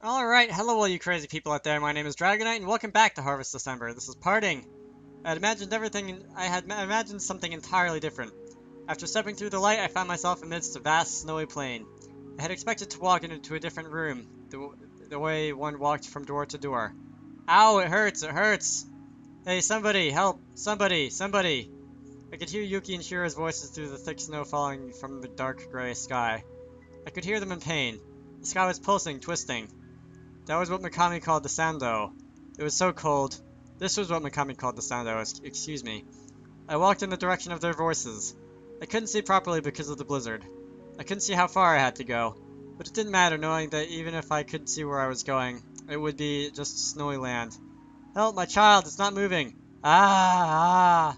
Alright, hello all you crazy people out there, my name is Dragonite and welcome back to Harvest December. This is Parting. I had imagined something entirely different. After stepping through the light, I found myself amidst a vast snowy plain. I had expected to walk into a different room, the way one walked from door to door. Ow, it hurts, it hurts! Hey, somebody, help! Somebody! I could hear Yuki and Shiro's voices through the thick snow falling from the dark gray sky. I could hear them in pain. The sky was pulsing, twisting. That was what Mikami called the Sando. It was so cold. This was what Mikami called the Sando, excuse me. I walked in the direction of their voices. I couldn't see properly because of the blizzard. I couldn't see how far I had to go, but it didn't matter knowing that even if I could see where I was going, it would be just snowy land. Help, my child, it's not moving! Ah!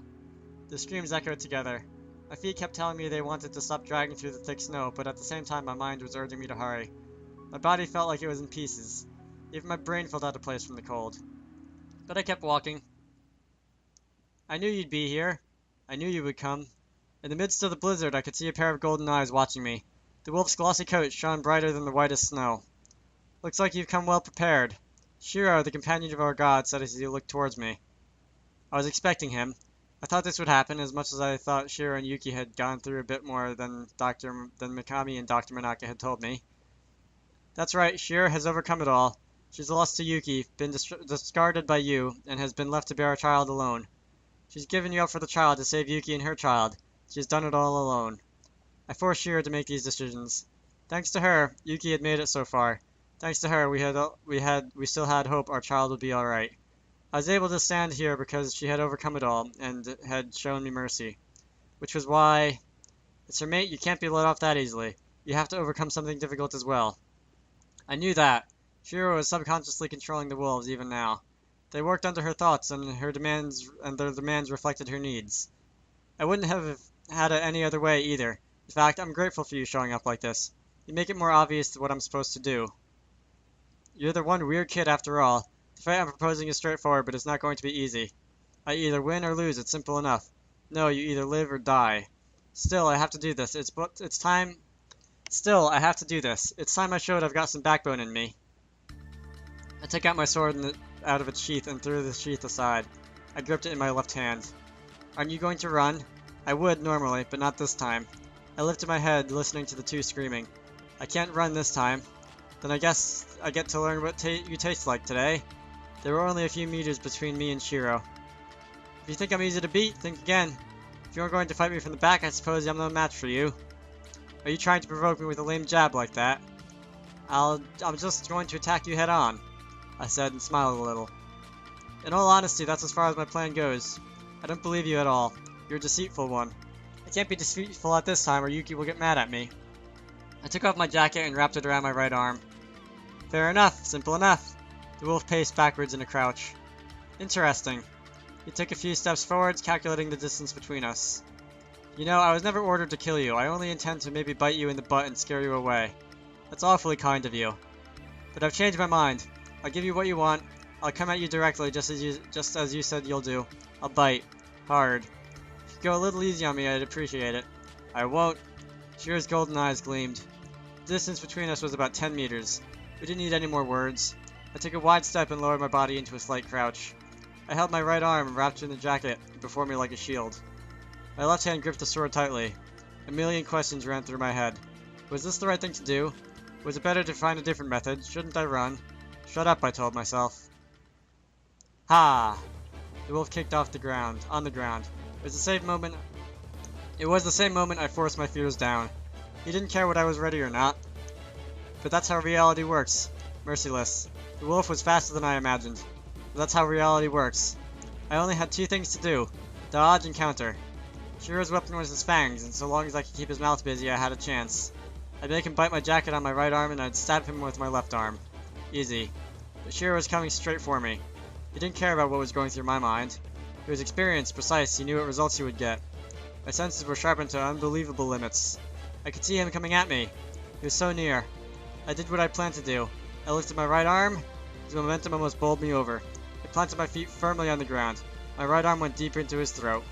The screams echoed together. My feet kept telling me they wanted to stop dragging through the thick snow, but at the same time my mind was urging me to hurry. My body felt like it was in pieces. Even my brain felt out of place from the cold. But I kept walking. I knew you'd be here. I knew you would come. In the midst of the blizzard, I could see a pair of golden eyes watching me. The wolf's glossy coat shone brighter than the whitest snow. Looks like you've come well prepared. Shiro, the companion of our god, said as he looked towards me. I was expecting him. I thought this would happen as much as I thought Shiro and Yuki had gone through a bit more than Mikami and Dr. Manaka had told me. That's right, Shiro has overcome it all. She's lost to Yuki, been discarded by you, and has been left to bear a child alone. She's given you up for the child to save Yuki and her child. She has done it all alone. I forced Shiro to make these decisions. Thanks to her, Yuki had made it so far. Thanks to her, we still had hope our child would be alright. I was able to stand here because she had overcome it all, and had shown me mercy. Which was why... It's her mate, you can't be let off that easily. You have to overcome something difficult as well. I knew that. Shiro was subconsciously controlling the wolves even now. They worked under her thoughts, and their demands reflected her needs. I wouldn't have had it any other way either. In fact, I'm grateful for you showing up like this. You make it more obvious what I'm supposed to do. You're the one weird kid after all. The fight I'm proposing is straightforward, but it's not going to be easy. I either win or lose, it's simple enough. No, you either live or die. Still, I have to do this. It's time... Still, I have to do this. It's time I showed I've got some backbone in me. I took out my sword out of its sheath and threw the sheath aside. I gripped it in my left hand. Aren't you going to run? I would, normally, but not this time. I lifted my head, listening to the two screaming. I can't run this time. Then I guess I get to learn what you taste like today. There were only a few meters between me and Shiro. If you think I'm easy to beat, think again. If you're going to fight me from the back, I suppose I'm no match for you. Are you trying to provoke me with a lame jab like that? I'm just going to attack you head on, I said and smiled a little. In all honesty, that's as far as my plan goes. I don't believe you at all. You're a deceitful one. I can't be deceitful at this time or Yuki will get mad at me. I took off my jacket and wrapped it around my right arm. Fair enough, simple enough. The wolf paced backwards in a crouch. Interesting. He took a few steps forwards, calculating the distance between us. You know, I was never ordered to kill you. I only intend to maybe bite you in the butt and scare you away. That's awfully kind of you. But I've changed my mind. I'll give you what you want. I'll come at you directly, just as you said you'll do. I'll bite. Hard. If you go a little easy on me, I'd appreciate it. I won't. Shiro's golden eyes gleamed. The distance between us was about 10 meters. We didn't need any more words. I took a wide step and lowered my body into a slight crouch. I held my right arm wrapped in the jacket before me like a shield. My left hand gripped the sword tightly. A million questions ran through my head. Was this the right thing to do? Was it better to find a different method? Shouldn't I run? Shut up, I told myself. Ha! The wolf kicked on the ground. It was the same moment I forced my fears down. He didn't care what I was ready or not. But that's how reality works. Merciless. The wolf was faster than I imagined. But that's how reality works. I only had two things to do. Dodge and counter. Shiro's weapon was his fangs, and so long as I could keep his mouth busy, I had a chance. I'd make him bite my jacket on my right arm, and I'd stab him with my left arm. Easy. But Shiro was coming straight for me. He didn't care about what was going through my mind. He was experienced, precise, he knew what results he would get. My senses were sharpened to unbelievable limits. I could see him coming at me. He was so near. I did what I planned to do. I lifted my right arm. His momentum almost bowled me over. I planted my feet firmly on the ground. My right arm went deep into his throat.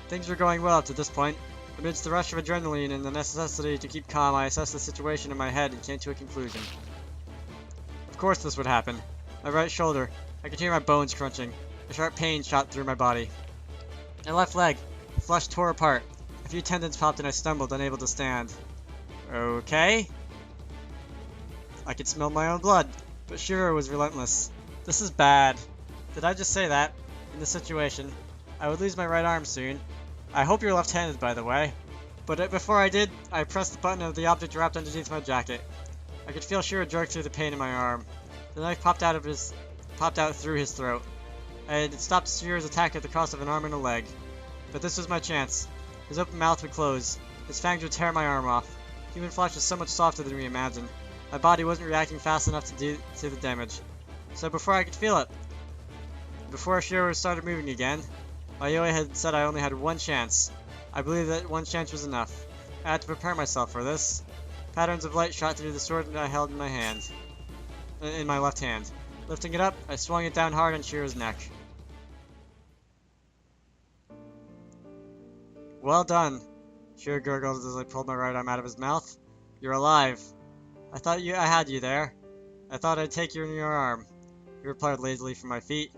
Things were going well up to this point. Amidst the rush of adrenaline and the necessity to keep calm, I assessed the situation in my head and came to a conclusion. Of course this would happen. My right shoulder. I could hear my bones crunching. A sharp pain shot through my body. My left leg. The flesh tore apart. A few tendons popped and I stumbled, unable to stand. Okay. I could smell my own blood, but Shiro was relentless. This is bad. Did I just say that? In this situation, I would lose my right arm soon. I hope you're left-handed, by the way. But before I did, I pressed the button of the object wrapped underneath my jacket. I could feel Shiro jerk through the pain in my arm. The knife popped out through his throat. I had stopped Shiro's attack at the cost of an arm and a leg. But this was my chance. His open mouth would close. His fangs would tear my arm off. Human flesh is so much softer than we imagined. My body wasn't reacting fast enough to do the damage. So before I could feel it, before Shiro started moving again, Mayoi had said I only had one chance. I believed that one chance was enough. I had to prepare myself for this. Patterns of light shot through the sword that I held in my left hand. Lifting it up, I swung it down hard on Shiro's neck. Well done, Shiro gurgled as I pulled my right arm out of his mouth. You're alive. I thought I had you there. I thought I'd take you in your arm. He replied lazily from my feet.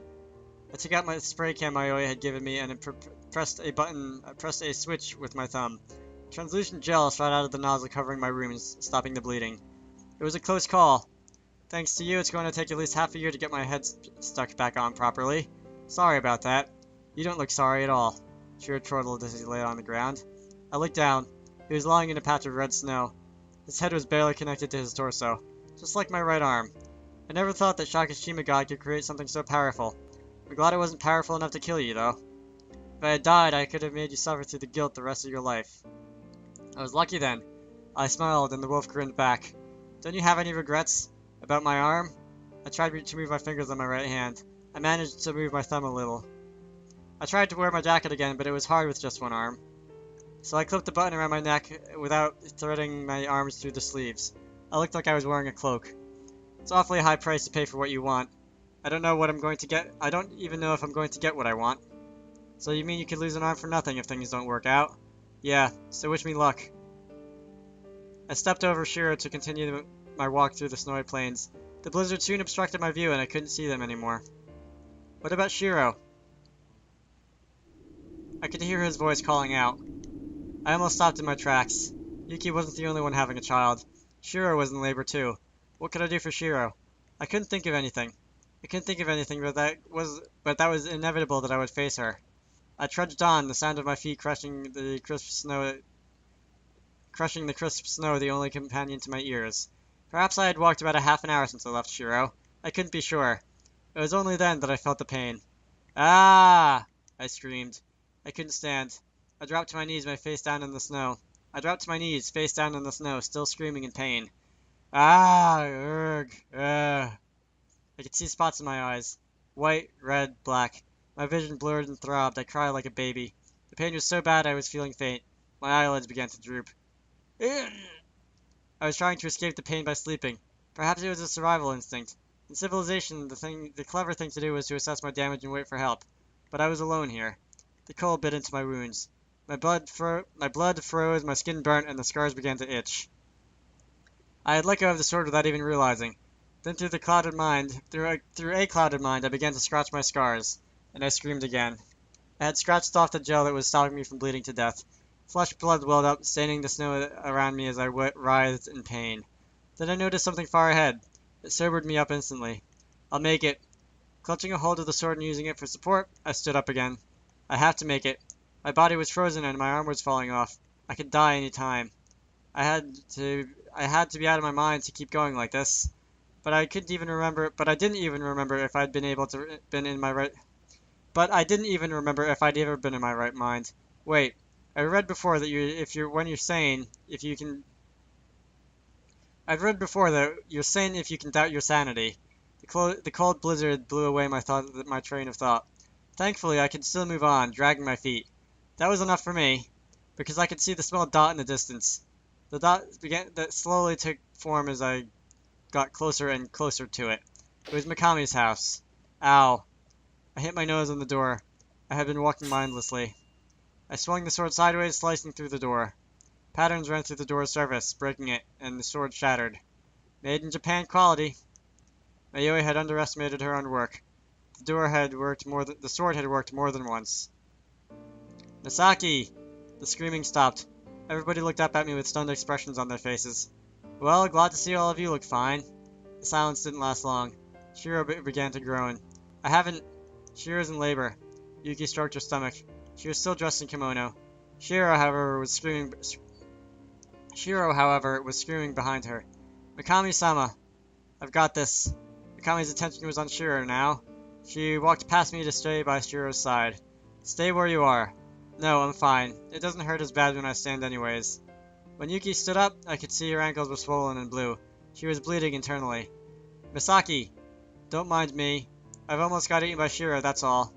I took out my spray can Mayoi had given me and pressed a switch with my thumb. Translucent gel shot out of the nozzle covering my wounds, stopping the bleeding. It was a close call. Thanks to you, it's going to take at least half a year to get my head stuck back on properly. Sorry about that. You don't look sorry at all. Shiro chortled as he lay on the ground. I looked down. He was lying in a patch of red snow. His head was barely connected to his torso, just like my right arm. I never thought that Shakashima God could create something so powerful. I'm glad it wasn't powerful enough to kill you, though. If I had died, I could have made you suffer through the guilt the rest of your life. I was lucky then. I smiled, and the wolf grinned back. Don't you have any regrets? About my arm? I tried to move my fingers on my right hand. I managed to move my thumb a little. I tried to wear my jacket again, but it was hard with just one arm. So I clipped the button around my neck without threading my arms through the sleeves. I looked like I was wearing a cloak. It's awfully high price to pay for what you want. I don't know what I'm going to get. I don't even know if I'm going to get what I want. So you mean you could lose an arm for nothing if things don't work out? Yeah, so wish me luck. I stepped over Shiro to continue my walk through the snowy plains. The blizzard soon obstructed my view and I couldn't see them anymore. What about Shiro? I could hear his voice calling out. I almost stopped in my tracks. Yuki wasn't the only one having a child. Shiro was in labor too. What could I do for Shiro? I couldn't think of anything. But that was inevitable that I would face her. I trudged on, the sound of my feet crushing the crisp snow, the only companion to my ears. Perhaps I had walked about a half an hour since I left Shiro. I couldn't be sure. It was only then that I felt the pain. Ah! I screamed. I couldn't stand. I dropped to my knees, face down in the snow, still screaming in pain. Ah! Urgh! Ugh! I could see spots in my eyes. White, red, black. My vision blurred and throbbed. I cried like a baby. The pain was so bad I was feeling faint. My eyelids began to droop. I was trying to escape the pain by sleeping. Perhaps it was a survival instinct. In civilization, the clever thing to do was to assess my damage and wait for help. But I was alone here. The cold bit into my wounds. My blood froze, my skin burnt, and the scars began to itch. I had let go of the sword without even realizing. Then through a clouded mind, I began to scratch my scars, and I screamed again. I had scratched off the gel that was stopping me from bleeding to death. Flesh blood welled up, staining the snow around me as I writhed in pain. Then I noticed something far ahead. It sobered me up instantly. I'll make it. Clutching a hold of the sword and using it for support, I stood up again. I have to make it. My body was frozen and my arm was falling off. I could die any time. I had to be out of my mind to keep going like this. But I didn't even remember if I'd ever been in my right mind. Wait, I read before that you're sane if you can doubt your sanity. The cold blizzard blew away my train of thought. Thankfully, I could still move on, dragging my feet. That was enough for me, because I could see the small dot in the distance. The dot that slowly took form as I got closer and closer to it. It was Mikami's house. Ow. I hit my nose on the door. I had been walking mindlessly. I swung the sword sideways, slicing through the door. Patterns ran through the door's surface, breaking it, and the sword shattered. Made in Japan quality. Mayoi had underestimated her own work. The sword had worked more than once. Masaki! The screaming stopped. Everybody looked up at me with stunned expressions on their faces. Well, glad to see all of you look fine. The silence didn't last long. Shiro began to groan. Shiro's in labor. Yuki stroked her stomach. She was still dressed in kimono. Shiro, however, was screaming behind her. Mikami-sama, I've got this. Mikami's attention was on Shiro now. She walked past me to stay by Shiro's side. Stay where you are. No, I'm fine. It doesn't hurt as bad when I stand anyways. When Yuki stood up, I could see her ankles were swollen and blue. She was bleeding internally. Masaki, don't mind me. I've almost got eaten by Shiro, that's all.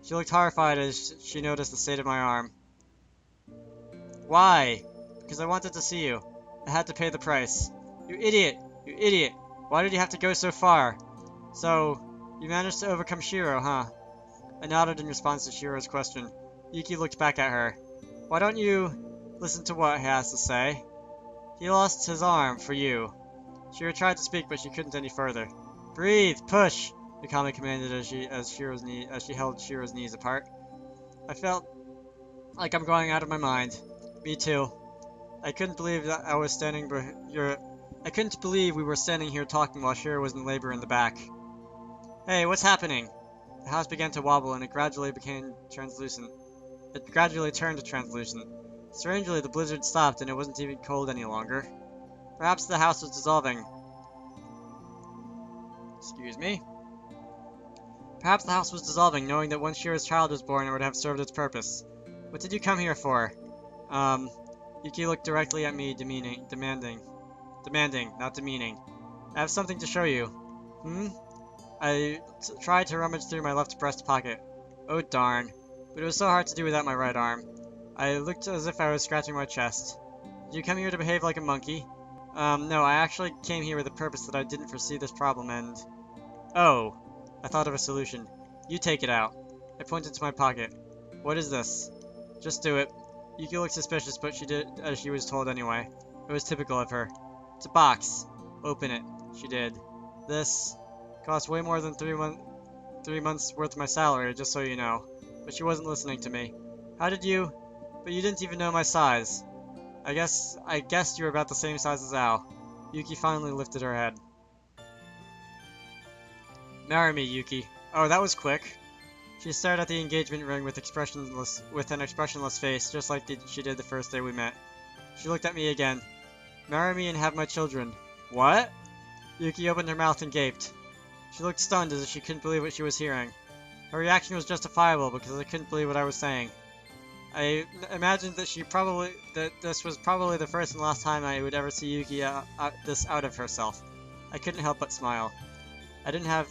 She looked horrified as she noticed the state of my arm. Why? Because I wanted to see you. I had to pay the price. You idiot! You idiot! Why did you have to go so far? So, you managed to overcome Shiro, huh? I nodded in response to Shiro's question. Yuki looked back at her. Why don't you listen to what he has to say? He lost his arm for you. Shiro tried to speak, but she couldn't any further. Breathe! Push! Mikami commanded as she held Shiro's knees apart. I felt like I'm going out of my mind. Me too. I couldn't believe that I couldn't believe we were standing here talking while Shiro was in labor in the back. Hey, what's happening? The house began to wobble and it gradually became translucent. It gradually turned to translucent. Strangely, the blizzard stopped and it wasn't even cold any longer. Perhaps the house was dissolving. Excuse me. Perhaps the house was dissolving, knowing that once Shiro's child was born, it would have served its purpose. What did you come here for? Yuki looked directly at me, demanding, not demeaning. I have something to show you. I tried to rummage through my left breast pocket. Oh darn. But it was so hard to do without my right arm. I looked as if I was scratching my chest. Did you come here to behave like a monkey? No, I actually came here with the purpose that I didn't foresee this problem and... Oh, I thought of a solution. You take it out. I pointed to my pocket. What is this? Just do it. Yuki looked suspicious, but she did as she was told anyway. It was typical of her. It's a box. Open it. She did. This cost way more than 3 months worth of my salary, just so you know. But she wasn't listening to me. How did you... But you didn't even know my size. I guessed you were about the same size as Al. Yuki finally lifted her head. Marry me, Yuki. Oh, that was quick. She stared at the engagement ring with an expressionless face, just like she did the first day we met. She looked at me again. Marry me and have my children. What? Yuki opened her mouth and gaped. She looked stunned as if she couldn't believe what she was hearing. Her reaction was justifiable because I couldn't believe what I was saying. I imagined that this was probably the first and last time I would ever see Yuki out of herself. I couldn't help but smile. I didn't have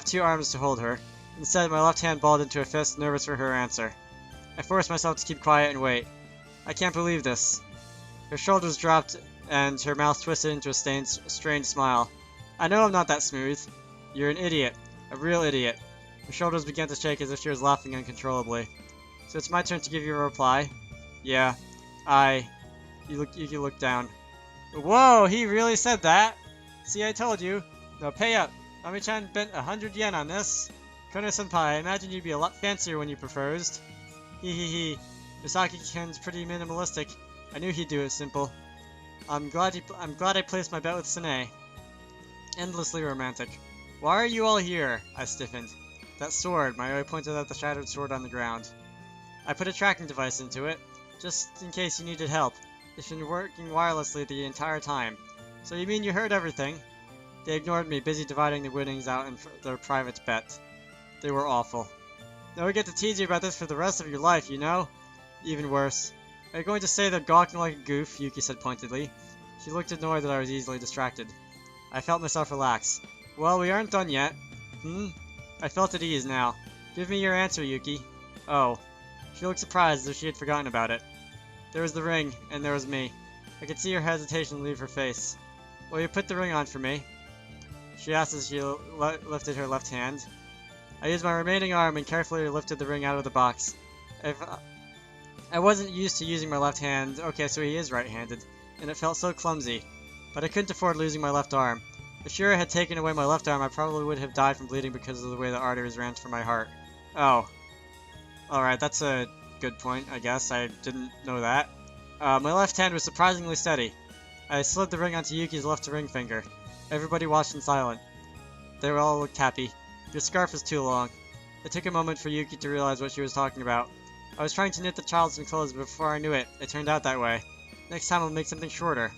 two arms to hold her. Instead, my left hand balled into a fist, nervous for her answer. I forced myself to keep quiet and wait. I can't believe this. Her shoulders dropped and her mouth twisted into a strange smile. I know I'm not that smooth. You're an idiot. A real idiot. Her shoulders began to shake as if she was laughing uncontrollably. So it's my turn to give you a reply? Yeah. You look down. Whoa, he really said that? See, I told you. No, pay up. Mami-chan bent 100 yen on this. Konno-senpai, I imagine you'd be a lot fancier when you proposed. Hee. Misaki-ken's pretty minimalistic. I knew he'd do it simple. I'm glad I placed my bet with Sine. Endlessly romantic. Why are you all here? I stiffened. That sword, Mayoi pointed at the shattered sword on the ground. I put a tracking device into it, just in case you needed help. It's been working wirelessly the entire time. So you mean you heard everything? They ignored me, busy dividing the winnings out in their private bet. They were awful. Now we get to tease you about this for the rest of your life, you know? Even worse. Are you going to say they're gawking like a goof? Yuki said pointedly. She looked annoyed that I was easily distracted. I felt myself relax. Well, we aren't done yet. I felt at ease now. Give me your answer, Yuki. Oh. She looked surprised as if she had forgotten about it. There was the ring, and there was me. I could see her hesitation leave her face. Will you put the ring on for me? She asked as she lifted her left hand. I used my remaining arm and carefully lifted the ring out of the box. I wasn't used to using my left hand. Okay, so he is right-handed. And it felt so clumsy. But I couldn't afford losing my left arm. If Shiro had taken away my left arm, I probably would have died from bleeding because of the way the arteries ran through my heart. Oh. Alright, that's a good point, I guess. I didn't know that. My left hand was surprisingly steady. I slid the ring onto Yuki's left ring finger. Everybody watched in silence. They all looked happy. Your scarf is too long. It took a moment for Yuki to realize what she was talking about. I was trying to knit the child some clothes, but before I knew it, it turned out that way. Next time I'll make something shorter.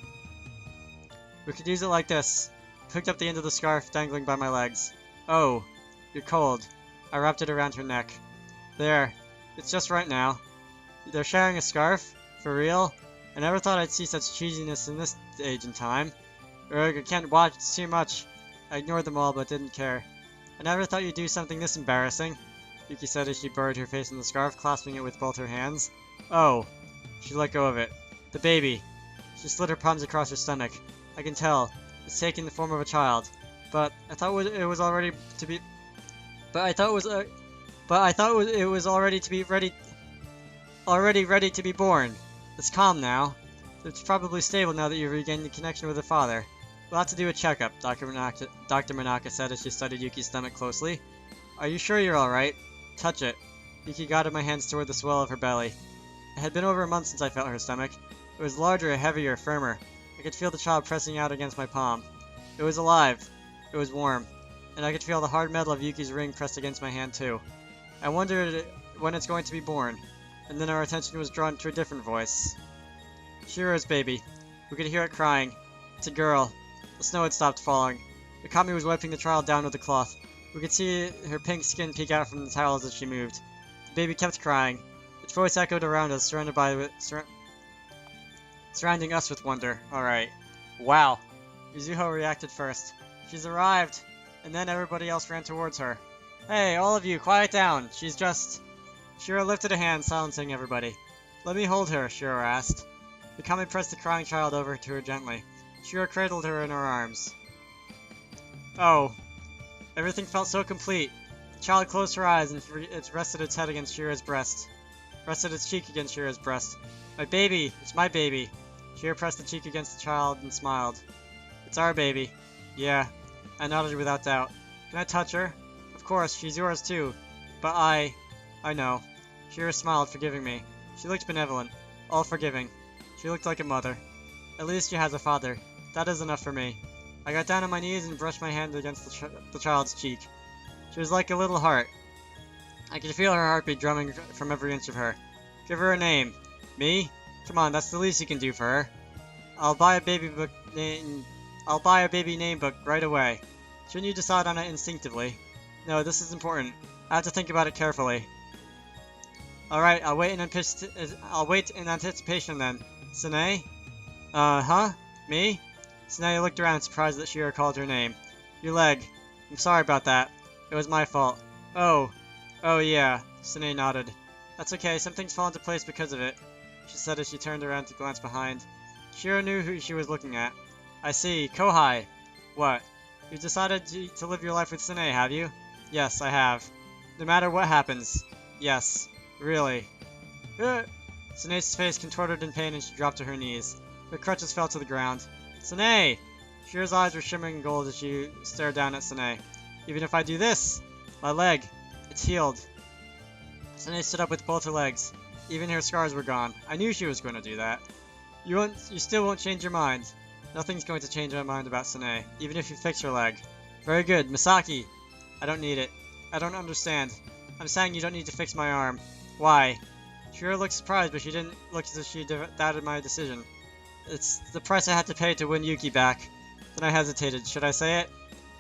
We could use it like this. I picked up the end of the scarf dangling by my legs. Oh, you're cold. I wrapped it around her neck. There. It's just right now. They're sharing a scarf? For real? I never thought I'd see such cheesiness in this age and time. Ugh, I can't watch too much. I ignored them all, but didn't care. I never thought you'd do something this embarrassing, Yuki said as she buried her face in the scarf, clasping it with both her hands. Oh. She let go of it. The baby. She slid her palms across her stomach. I can tell. It's taking the form of a child. But I thought it was already to be... But I thought it was already to be ready... Already ready to be born. It's calm now. It's probably stable now that you've regained the connection with the father. We'll have to do a checkup, Dr. Manaka said as she studied Yuki's stomach closely. Are you sure you're alright? Touch it. Yuki guided my hands toward the swell of her belly. It had been over a month since I felt her stomach. It was larger, heavier, firmer. I could feel the child pressing out against my palm. It was alive. It was warm. And I could feel the hard metal of Yuki's ring pressed against my hand too. I wondered when it's going to be born. And then our attention was drawn to a different voice. Shiro's baby. We could hear it crying. It's a girl. The snow had stopped falling. Tagami was wiping the child down with a cloth. We could see her pink skin peek out from the towels as she moved. The baby kept crying. Its voice echoed around us, surrounding us with wonder. Alright. Wow. Mizuho reacted first. She's arrived! And then everybody else ran towards her. Hey, all of you, quiet down. She's just... Shiro lifted a hand, silencing everybody. Let me hold her, Shiro asked. Tagami pressed the crying child over to her gently. Shiro cradled her in her arms. Oh. Everything felt so complete. The child closed her eyes and it rested its head against Shiro's breast. Rested its cheek against Shiro's breast. My baby! It's my baby! Shiro pressed the cheek against the child and smiled. It's our baby. Yeah. I nodded without doubt. Can I touch her? Of course, she's yours too. But I know. Shiro smiled, forgiving me. She looked benevolent. All forgiving. She looked like a mother. At least she has a father. That is enough for me. I got down on my knees and brushed my hand against the child's cheek. She was like a little heart. I could feel her heartbeat drumming from every inch of her. Give her a name. Me? Come on, that's the least you can do for her. I'll buy a baby name book right away. Shouldn't you decide on it instinctively? No, this is important. I have to think about it carefully. Alright, I'll wait in anticipation then. Sine? Huh? Me? Sine looked around, surprised that Shiro called her name. Your leg. I'm sorry about that. It was my fault. Oh. Oh yeah. Sine nodded. That's okay, some things fall into place because of it, she said as she turned around to glance behind. Shiro knew who she was looking at. I see. Kohai! What? You've decided to live your life with Sine, have you? Yes, I have. No matter what happens. Yes. Really. Sine's face contorted in pain and she dropped to her knees. Her crutches fell to the ground. Sine! Shiro's eyes were shimmering gold as she stared down at Sine. Even if I do this! My leg! It's healed. Sine stood up with both her legs. Even her scars were gone. I knew she was going to do that. You still won't change your mind. Nothing's going to change my mind about Sine, even if you fix her leg. Very good. Masaki! I don't need it. I don't understand. I'm saying you don't need to fix my arm. Why? Shiro looked surprised, but she didn't look as if she doubted my decision. It's the price I had to pay to win Yuki back. Then I hesitated. Should I say it?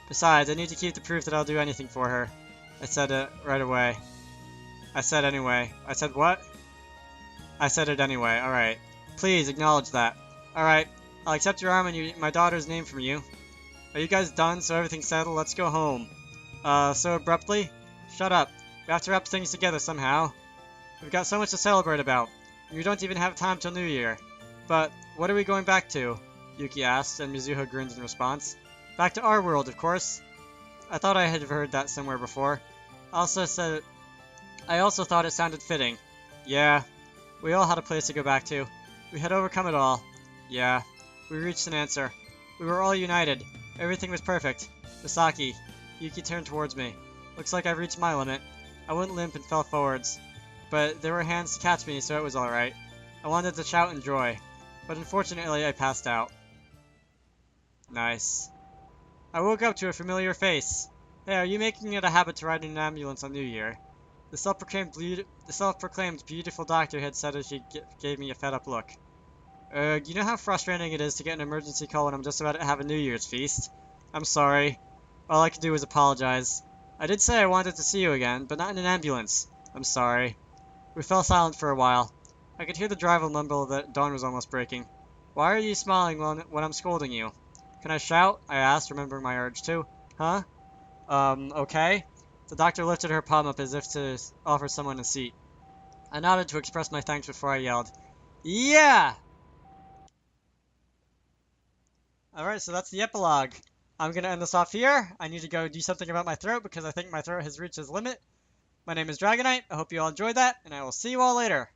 Besides, I need to keep the proof that I'll do anything for her. I said it right away. I said anyway. I said what? I said it anyway. Alright. Please, acknowledge that. Alright. I'll accept your arm and my daughter's name from you. Are you guys done? So everything's settled? Let's go home. So abruptly? Shut up. We have to wrap things together somehow. We've got so much to celebrate about. And we don't even have time till New Year. But, what are we going back to? Yuki asked, and Mizuho grinned in response. Back to our world, of course. I thought I had heard that somewhere before. I also thought it sounded fitting. Yeah. We all had a place to go back to. We had overcome it all. Yeah. We reached an answer. We were all united. Everything was perfect. Masaki. Yuki turned towards me. Looks like I've reached my limit. I went limp and fell forwards. But there were hands to catch me, so it was alright. I wanted to shout in joy. But unfortunately, I passed out. Nice. I woke up to a familiar face. Hey, are you making it a habit to ride in an ambulance on New Year? The self-proclaimed beautiful doctor had said as she gave me a fed-up look. You know how frustrating it is to get an emergency call when I'm just about to have a New Year's feast? I'm sorry. All I could do was apologize. I did say I wanted to see you again, but not in an ambulance. I'm sorry. We fell silent for a while. I could hear the driver mumble that dawn was almost breaking. Why are you smiling when I'm scolding you? Can I shout? I asked, remembering my urge to. Huh? Okay. The doctor lifted her palm up as if to offer someone a seat. I nodded to express my thanks before I yelled, "Yeah!" Alright, so that's the epilogue. I'm gonna end this off here. I need to go do something about my throat because I think my throat has reached its limit. My name is Dragonite. I hope you all enjoyed that, and I will see you all later.